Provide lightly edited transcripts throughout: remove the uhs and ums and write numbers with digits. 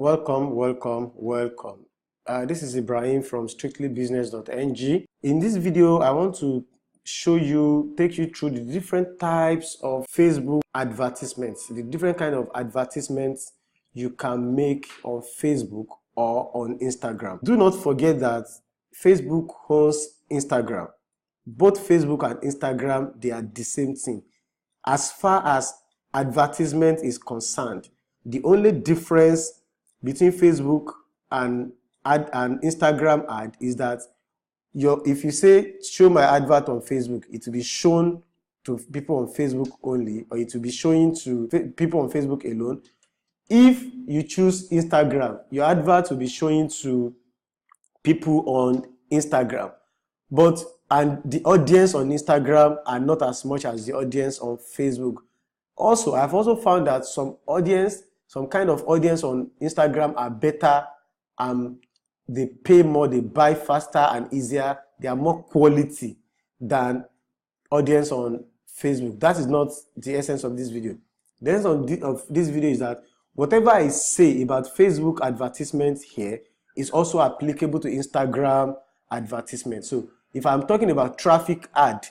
Welcome. This is Ibrahim from strictlybusiness.ng. In this video, I want to take you through the different types of Facebook advertisements, the different kind of advertisements you can make on Facebook or on Instagram. Do not forget that Facebook owns Instagram. Both Facebook and Instagram, they are the same thing. As far as advertisement is concerned, the only difference between Facebook and Instagram ad is that if you say show my advert on Facebook, it will be shown to people on Facebook only, or it will be showing to people on Facebook alone. If you choose Instagram, your advert will be showing to people on Instagram, and the audience on Instagram are not as much as the audience on Facebook. Also, I've also found that some kind of audience on Instagram are better. They pay more, they buy faster and easier. They are more quality than audience on Facebook. That is not the essence of this video. The essence of this video is that whatever I say about Facebook advertisements here is also applicable to Instagram advertisement. So if I'm talking about traffic ad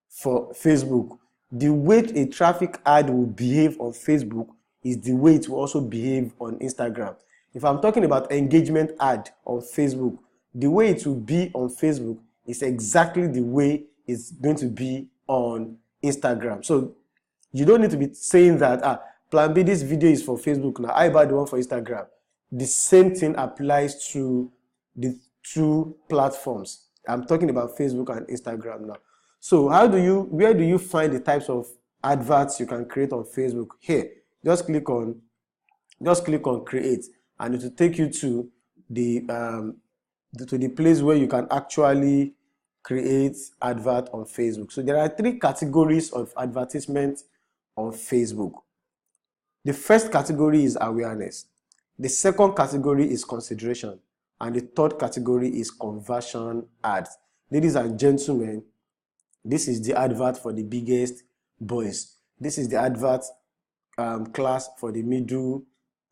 for Facebook, the way a traffic ad will behave on Facebook is the way it will also behave on Instagram. If I'm talking about engagement ad on Facebook, the way it will be on Facebook is exactly the way it's going to be on Instagram. So you don't need to be saying that, plan B, this video is for Facebook now, how about the one for Instagram? The same thing applies to the two platforms. I'm talking about Facebook and Instagram now. So where do you find the types of adverts you can create on Facebook? Here, just click on create, and it will take you to the place where you can actually create advert on Facebook. So there are 3 categories of advertisement on Facebook. The first category is awareness. The second category is consideration, and the third category is conversion ads. Ladies and gentlemen, this is the advert for the biggest boys. This is the advert class for the middle,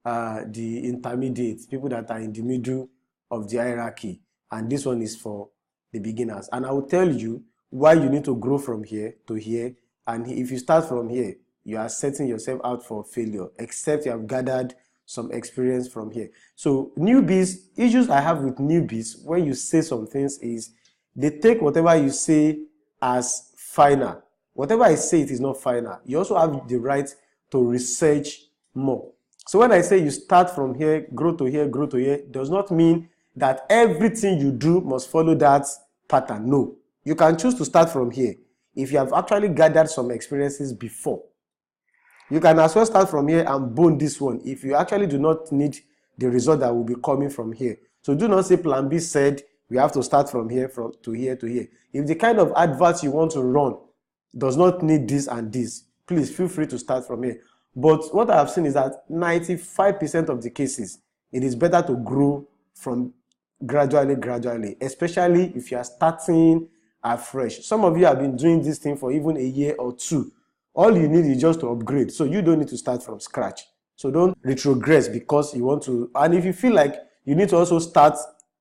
the intermediate, people that are in the middle of the hierarchy. And this one is for the beginners. And I will tell you why you need to grow from here to here. And if you start from here, you are setting yourself out for failure, except you have gathered some experience from here. So newbies, issues I have with newbies when you say some things is they take whatever you say as final. Whatever I say, it is not final. You also have the right to research more. So when I say you start from here, grow to here, does not mean that everything you do must follow that pattern. No. You can choose to start from here if you have actually gathered some experiences before. You can as well start from here and bone this one if you actually do not need the result that will be coming from here. So do not say plan B said we have to start from here to here to here. If the kind of adverts you want to run does not need this and this, please feel free to start from here. But what I have seen is that 95% of the cases, it is better to grow from gradually, especially if you are starting afresh. Some of you have been doing this thing for even a year or 2. All you need is just to upgrade. So you don't need to start from scratch. So don't retrogress because you want to. And if you feel like you need to also start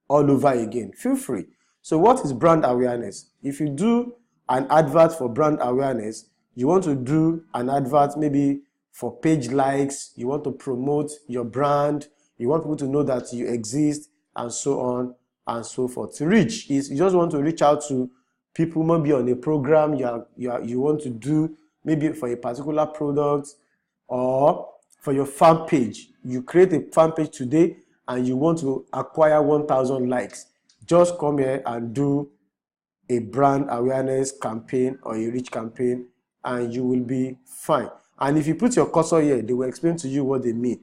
all over again, feel free. So what is brand awareness? If you do an advert for brand awareness, you want to do an advert maybe for page likes, you want to promote your brand, you want people to know that you exist, and so on and so forth. To reach is you just want to reach out to people maybe on a program you want to do, maybe for a particular product or for your fan page. You create a fan page today and you want to acquire 1,000 likes. Just come here and do a brand awareness campaign or a reach campaign and you will be fine. And if you put your cursor here, they will explain to you what they mean.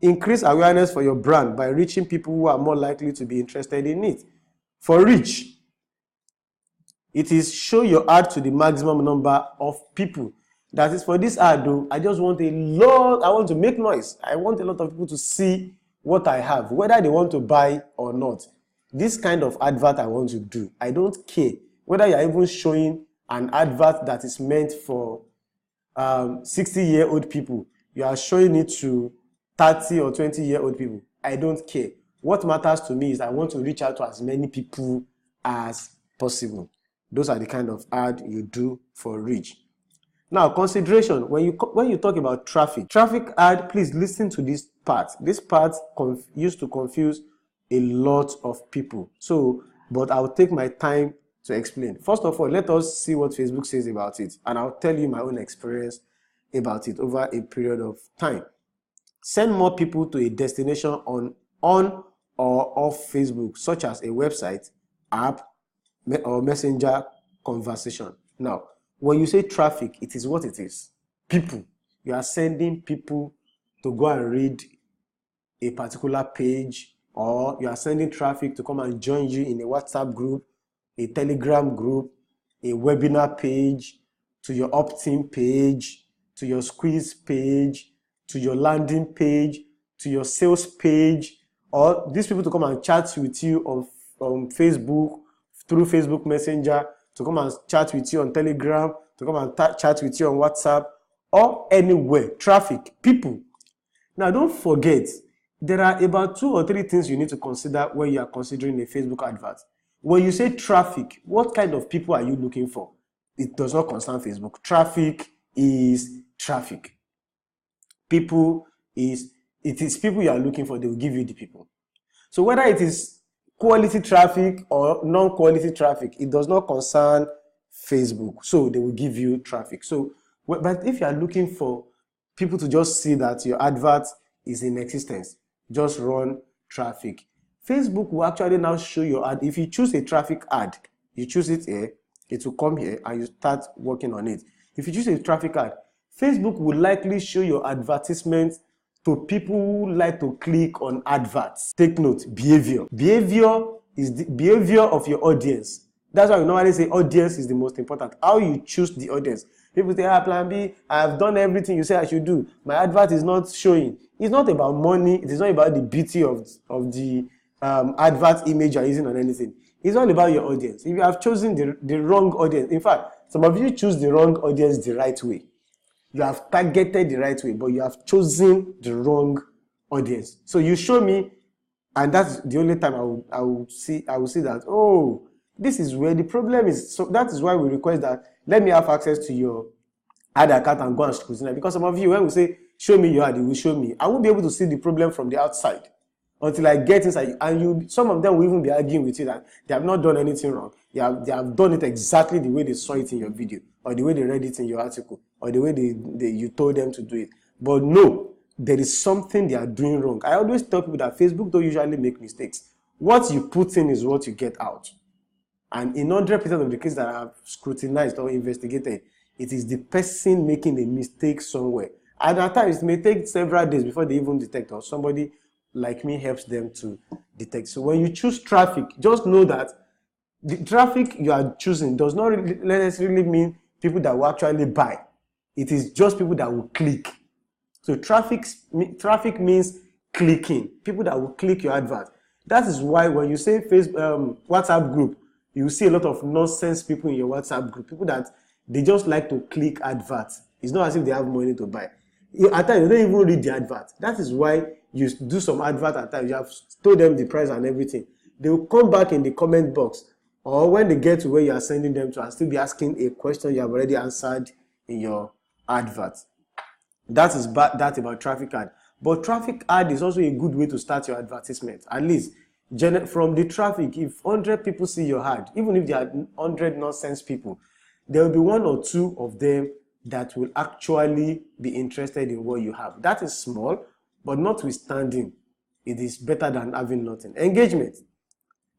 Increase awareness for your brand by reaching people who are more likely to be interested in it. For reach, it is show your ad to the maximum number of people. That is, for this ad though, I just want I want to make noise. I want a lot of people to see what I have, whether they want to buy or not. This kind of advert I want to do. I don't care whether you're even showing an advert that is meant for 60-year-old people. You are showing it to 30 or 20-year-old people. I don't care. What matters to me is I want to reach out to as many people as possible. Those are the kind of ad you do for reach. Now, consideration, when you talk about traffic ad, please listen to this part. This part used to confuse a lot of people. So, but I'll take my time to explain. First of all, let us see what Facebook says about it, and I'll tell you my own experience about it over a period of time. Send more people to a destination on or off Facebook, such as a website, app, or messenger conversation. Now, when you say traffic, it is what it is. People. You are sending people to go and read a particular page, or you are sending traffic to come and join you in a WhatsApp group, a Telegram group, a webinar page, to your opt-in page, to your squeeze page, to your landing page, to your sales page, or these people to come and chat with you on Facebook, through Facebook Messenger, to come and chat with you on Telegram, to come and chat with you on WhatsApp, or anywhere. Traffic, people. Now, don't forget, there are about 2 or 3 things you need to consider when you are considering a Facebook advert. When you say traffic, what kind of people are you looking for? It does not concern Facebook. Traffic is traffic. It is people you are looking for, they will give you the people. So whether it is quality traffic or non-quality traffic, it does not concern Facebook. So they will give you traffic. So, but if you are looking for people to just see that your advert is in existence, just run traffic. Facebook will actually now show your ad. If you choose a traffic ad, you choose it here, it will come here and you start working on it. If you choose a traffic ad, Facebook will likely show your advertisement to people who like to click on adverts. Take note, behavior. Behavior is the behavior of your audience. That's why we normally say audience is the most important. How you choose the audience. People say, plan B, I have done everything you say I should do. My advert is not showing. It's not about money. It is not about the beauty of the advert image you're using on anything. It's all about your audience. If you have chosen the wrong audience, in fact, some of you choose the wrong audience the right way. You have targeted the right way, but you have chosen the wrong audience. So you show me, and that's the only time I will see that, oh, this is where the problem is. So that is why we request that let me have access to your ad account and go and scrutinize. Because some of you, when we say show me your ad, you will show me. I won't be able to see the problem from the outside until I get inside. And some of them will even be arguing with you that they have not done anything wrong. They have done it exactly the way they saw it in your video, or the way they read it in your article, or the way you told them to do it. But no, there is something they are doing wrong. I always tell people that Facebook don't usually make mistakes. What you put in is what you get out. And in 100% of the cases that I have scrutinized or investigated, it is the person making a mistake somewhere. And at times, it may take several days before they even detect, or somebody like me helps them to detect. So when you choose traffic, just know that the traffic you are choosing does not really necessarily mean people that will actually buy. It is just people that will click. So traffic means clicking. People that will click your advert. That is why when you say WhatsApp group, you see a lot of nonsense people in your WhatsApp group. People that they just like to click adverts. It's not as if they have money to buy. At times, they don't even read the advert. That is why you do some advert at times. You have told them the price and everything. They will come back in the comment box, or when they get to where you are sending them to, and still be asking a question you have already answered in your advert. That is that about traffic ad. But traffic ad is also a good way to start your advertisement. At least from the traffic, if 100 people see your ad, even if there are 100 nonsense people, there will be 1 or 2 of them that will actually be interested in what you have. That is small, but notwithstanding, it is better than having nothing. Engagement.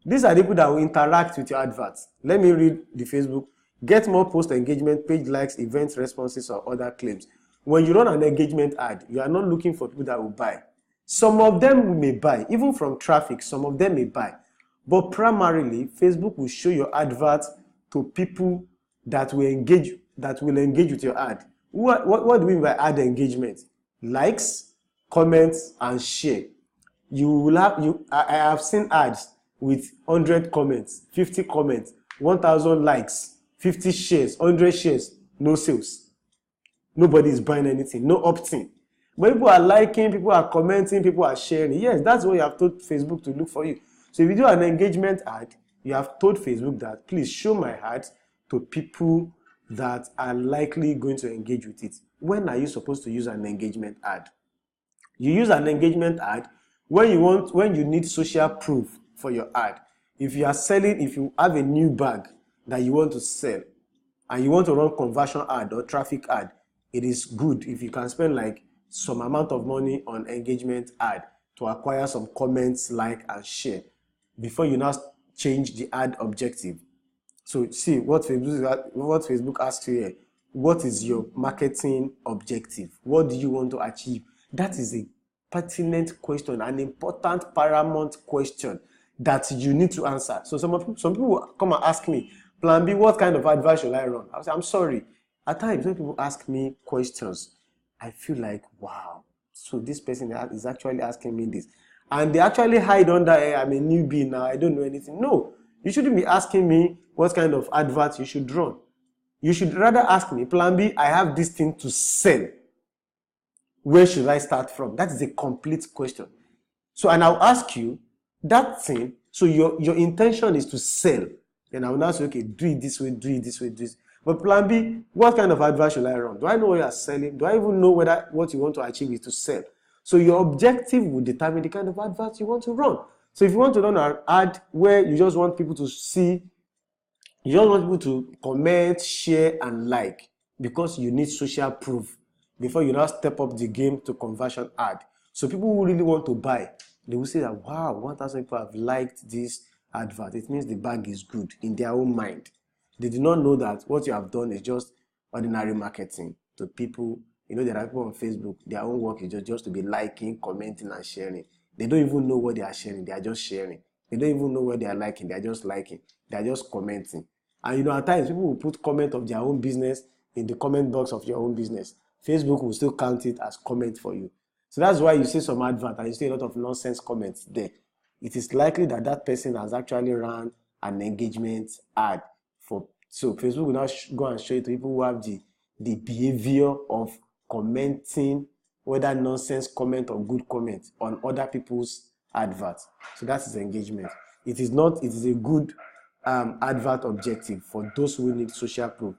These are the people that will interact with your adverts. Let me read the Facebook. Get more post engagement, page likes, event responses, or other claims. When you run an engagement ad, you are not looking for people that will buy. Some of them may buy, even from traffic, some of them may buy. But primarily, Facebook will show your advert to people that will engage with your ad. What do we mean by ad engagement? Likes, comments, and share. I have seen ads with 100 comments, 50 comments, 1,000 likes, 50 shares, 100 shares, no sales. Nobody is buying anything, no opt-in. But people are liking, people are commenting, people are sharing. Yes, that's what you have told Facebook to look for you. So if you do an engagement ad, you have told Facebook that please show my ad to people that are likely going to engage with it. When are you supposed to use an engagement ad? You use an engagement ad when you need social proof for your ad. If you have a new bag that you want to sell and you want to run conversion ad or traffic ad, it is good if you can spend like some amount of money on engagement ad to acquire some comments, like and share before you now change the ad objective. So see what Facebook asks you here. What is your marketing objective? What do you want to achieve? That is a pertinent question, an important paramount question that you need to answer. So some people will come and ask me, Plan B, what kind of advice should I run? I say, I'm sorry. At times when people ask me questions, I feel like, wow, so this person is actually asking me this. And they actually hide under, hey, I'm a newbie now, I don't know anything. No, you shouldn't be asking me what kind of advert you should run. You should rather ask me, Plan B, I have this thing to sell. Where should I start from? That is a complete question. So, and I'll ask you that thing. So your intention is to sell. Then I will now say, okay, do it this way, do it this way, do this. But Plan B, what kind of advert should I run? Do I know what you are selling? Do I even know whether what you want to achieve is to sell? So your objective will determine the kind of advert you want to run. So if you want to run an ad where you just want people to see, you just want people to comment, share, and like, because you need social proof before you now step up the game to conversion ad. So people who really want to buy, they will say that, wow, 1,000 people have liked this advert. It means the bag is good in their own mind. They do not know that what you have done is just ordinary marketing to people. You know, there are people on Facebook, their own work is just to be liking, commenting, and sharing. They don't even know what they are sharing. They are just sharing. They don't even know what they are liking. They are just liking. They are just commenting. And you know, at times people will put comment of their own business in the comment box of your own business. Facebook will still count it as comment for you. So that's why you see some advert and you see a lot of nonsense comments there. It is likely that that person has actually run an engagement ad for. So Facebook will now go and show it to people who have the behavior of commenting, whether nonsense comment or good comment on other people's adverts. So that is engagement. It is a good advert objective for those who need social proof.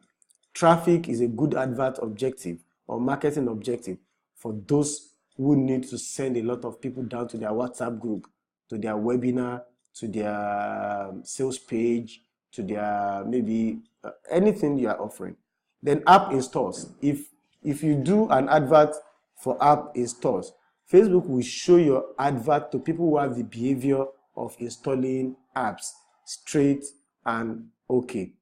Traffic is a good advert objective or marketing objective for those who need to send a lot of people down to their WhatsApp group, to their webinar, to their sales page, to their maybe anything you are offering. Then app installs. If you do an advert for app installs, Facebook will show your advert to people who have the behavior of installing apps straight and okay.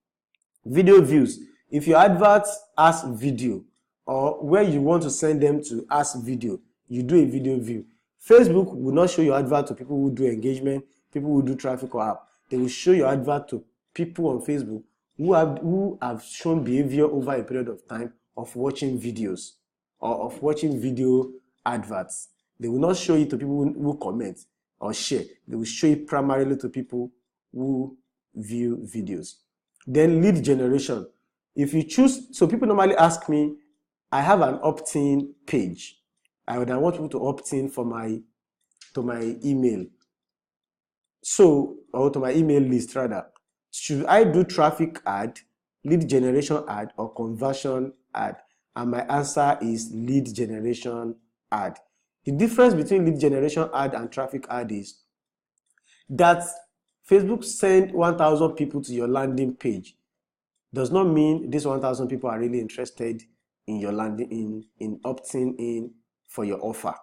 Video views. If your advert has video or where you want to send them to ask video, you do a video view. Facebook will not show your advert to people who do engagement, people who do traffic or app. They will show your advert to people on Facebook who have shown behavior over a period of time of watching videos or of watching video adverts. They will not show it to people who comment or share. They will show it primarily to people who view videos. Then lead generation. If you choose, so people normally ask me, I have an opt-in page. I want people to opt in to my email. So, or to my email list rather. Should I do traffic ad, lead generation ad, or conversion ad? And my answer is lead generation ad. The difference between lead generation ad and traffic ad is that Facebook send 1,000 people to your landing page does not mean these 1,000 people are really interested in your landing in opting in for your offer.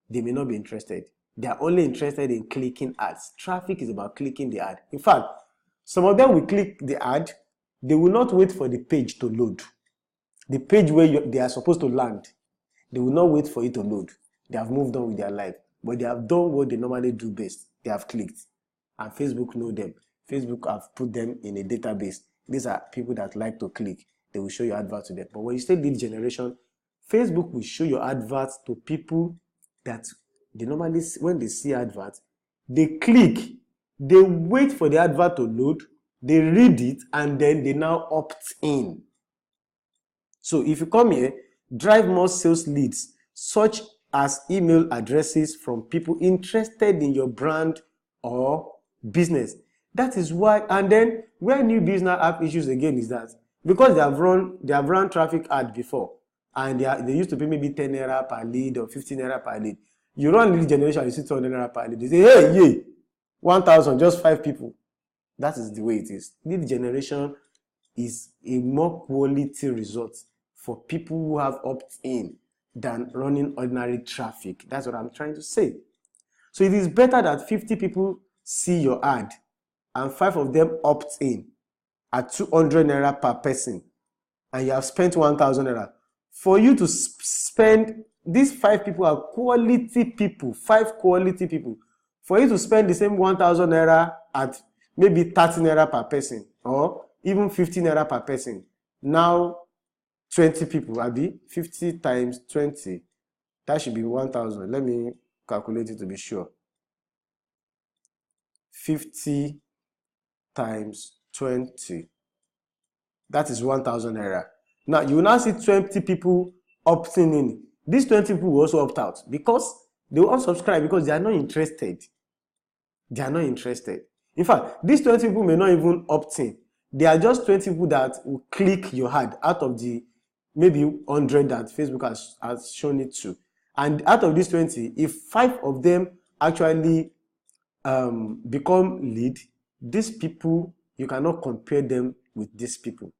They may not be interested. They are only interested in clicking ads. Traffic is about clicking the ad. In fact, some of them will click the ad. They will not wait for the page to load. The page where they are supposed to land, they will not wait for it to load. They have moved on with their life. But they have done what they normally do best. They have clicked. And Facebook know them. Facebook have put them in a database. These are people that like to click. They will show your advert to them. But when you say lead generation, Facebook will show your adverts to people that they normally, when they see adverts, they click, they wait for the advert to load, they read it, and then they now opt in. So if you come here, drive more sales leads, search as email addresses from people interested in your brand or business. That is why, and then where new business app issues again is that because they have run traffic ad before, and they used to pay maybe 10 naira per lead or 15 naira per lead. You run lead generation, you see 200 naira per lead. They say, hey, yeah, 1,000, just 5 people. That is the way it is. Lead generation is a more quality result for people who have opt-in than running ordinary traffic. That's what I'm trying to say. So it is better that 50 people see your ad and 5 of them opt in at 200 naira per person, and you have spent 1,000 naira. For you to spend, these 5 people are quality people, 5 quality people. For you to spend the same 1,000 naira at maybe 30 naira per person or even 50 naira per person. Now 20 people, Abi, 50 times 20, that should be 1,000. Let me calculate it to be sure. 50 times 20, that is 1,000 naira. Now you will now see 20 people opting in. These 20 people will also opt out because they will unsubscribe because they are not interested. They are not interested. In fact, these 20 people may not even opt in. They are just 20 people that will click your ad out of the maybe 100 that Facebook has shown it to. And out of these 20, if 5 of them actually become lead, these people, you cannot compare them with these people.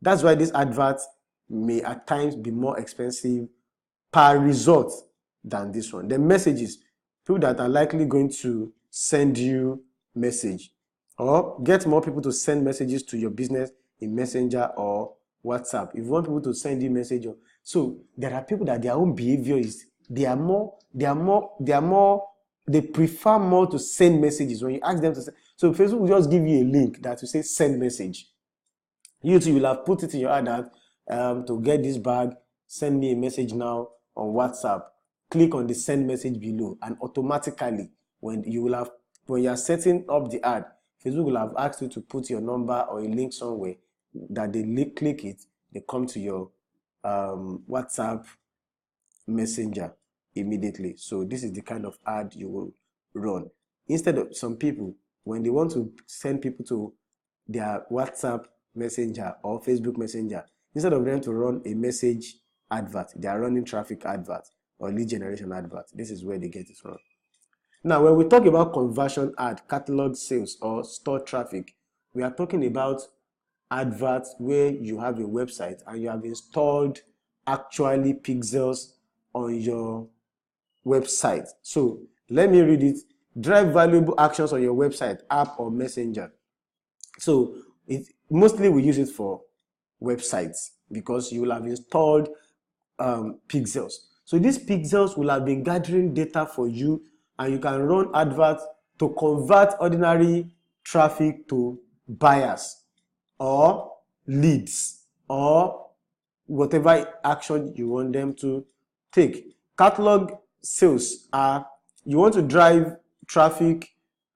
That's why this advert may at times be more expensive per result than this one. The messages, people that are likely going to send you message or get more people to send messages to your business in Messenger or WhatsApp. If you want people to send you message, so there are people that their own behavior is they prefer more to send messages when you ask them to send. So Facebook will just give you a link that will say send message. You too will have put it in your ad that to get this bag, send me a message now on WhatsApp. Click on the send message below, and automatically when you are setting up the ad, Facebook will have asked you to put your number or a link somewhere that they click it, they come to your WhatsApp Messenger immediately. So this is the kind of ad you will run. Instead of some people, when they want to send people to their WhatsApp Messenger or Facebook Messenger, instead of them to run a message advert, they are running traffic advert or lead generation advert. This is where they get it from. Now, when we talk about conversion ad, catalog sales, or store traffic, we are talking about adverts where you have a website and you have installed actually pixels on your website. So let me read it. Drive valuable actions on your website, app, or messenger. So mostly we use it for websites because you will have installed pixels. So these pixels will have been gathering data for you, and you can run adverts to convert ordinary traffic to buyers or leads or whatever action you want them to take. Catalog sales are you want to drive traffic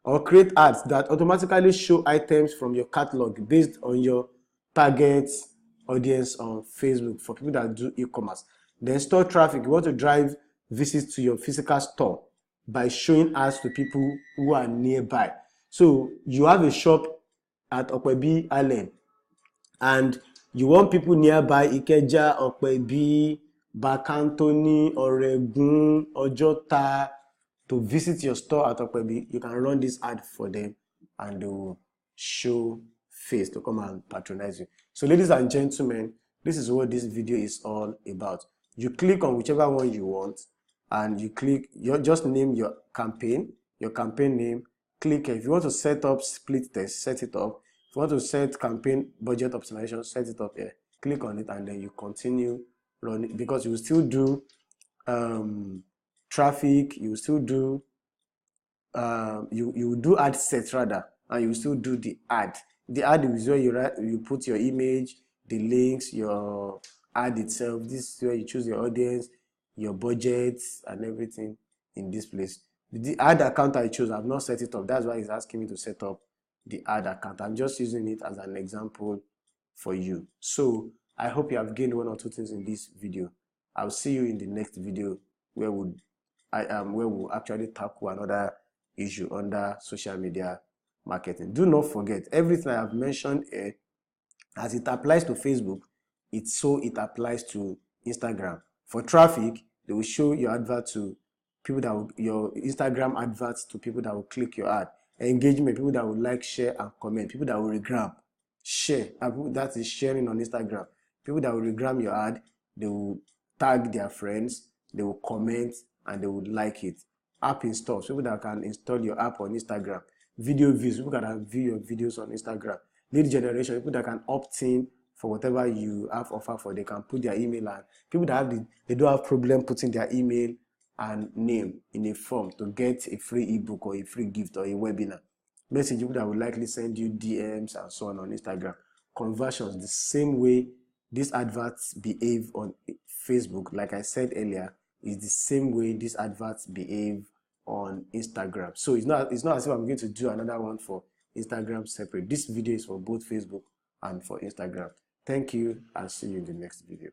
or create ads that automatically show items from your catalog based on your target audience on Facebook for people that do e-commerce. Then store traffic, you want to drive visits to your physical store by showing ads to people who are nearby. So you have a shop at Okwebi Island and you want people nearby Ikeja, Okwebi, Bakantoni, Oregun, Ojota to visit your store at Okwebi. You can run this ad for them and they will show face to come and patronize you. So ladies and gentlemen, this is what this video is all about. You click on whichever one you want and you click, just name your campaign name, click. If you want to set up split test, set it up. If you want to set campaign budget optimization, set it up here. Click on it and then you continue running because you will still do traffic, you will still do you do ad set rather, and you still do the ad. The ad is where you put your image, the links, your ad itself. This is where you choose your audience, your budget, and everything in this place. The ad account I chose, I've not set it up. That's why it's asking me to set up the ad account. I'm just using it as an example for you. So I hope you have gained one or two things in this video. I'll see you in the next video where we'll actually tackle another issue under social media marketing. Do not forget, everything I have mentioned here, as it applies to Facebook, it applies to Instagram. For traffic, they will show your advert to people that will, your Instagram adverts to people that will click your ad. Engagement, people that will like, share, and comment. People that will regram, share, that is sharing on Instagram. People that will regram your ad, they will tag their friends, they will comment, and they will like it. App installs, people that can install your app on Instagram. Video views, people that can view your videos on Instagram. Lead generation, people that can opt in for whatever you have offer for. They can put their email, and people that they don't have problem putting their email and name in a form to get a free ebook or a free gift or a webinar. Message, people that will likely send you DMs and so on Instagram. Conversions, the same way these adverts behave on Facebook, like I said earlier, is the same way these adverts behave on Instagram. So it's not as if I'm going to do another one for Instagram separate. This video is for both Facebook and for Instagram. Thank you, and see you in the next video.